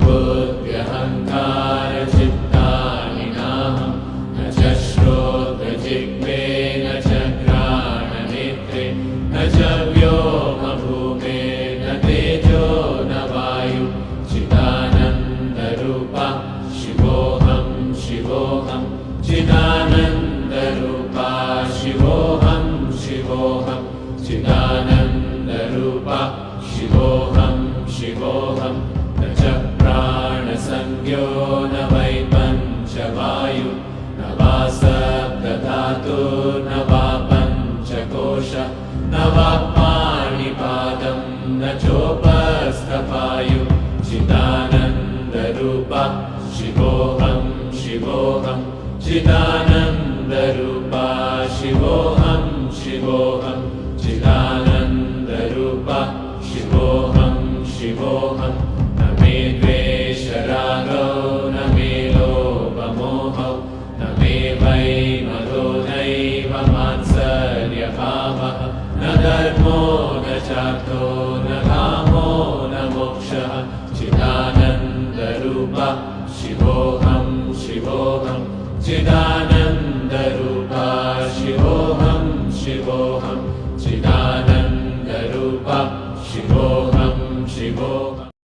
बुद्ध्यहङ्कारचित्तानि नाहं न च श्रोत्रजिह्वे न च घ्राणनेत्रे न च व्योमभूमे न तेजो न वायु चिदानन्दरूपा शिवोऽहं शिवोऽहं चिदानन्दरूपा शिवोऽहं शिवोऽहं चिदानन्दरूपा शिवोऽहं शिवोऽहं न च प्राणसंज्ञो न वै पञ्चवायु न वा सप्तधातुर्न वा पञ्चकोश न वा पाणिपादं न चोपस्थपायु चिदानन्दरूपा शिवोऽहं शिवोऽहं चिदानन्दरूपा शिवोऽहं शिवोऽहं चिदानन्दरूपा शिवोऽहं शिवोऽहं न मे द्वेषरागौ न मे लोभमोहौ न मे वै मदो नैव मात्सर्यभावः न धर्मो न चार्थो न कामो न मोक्षः चिदानन्दरूपा शिवोऽहं शिवोऽहं चिदानन्दरूपा शिवोऽहं शिवोऽहं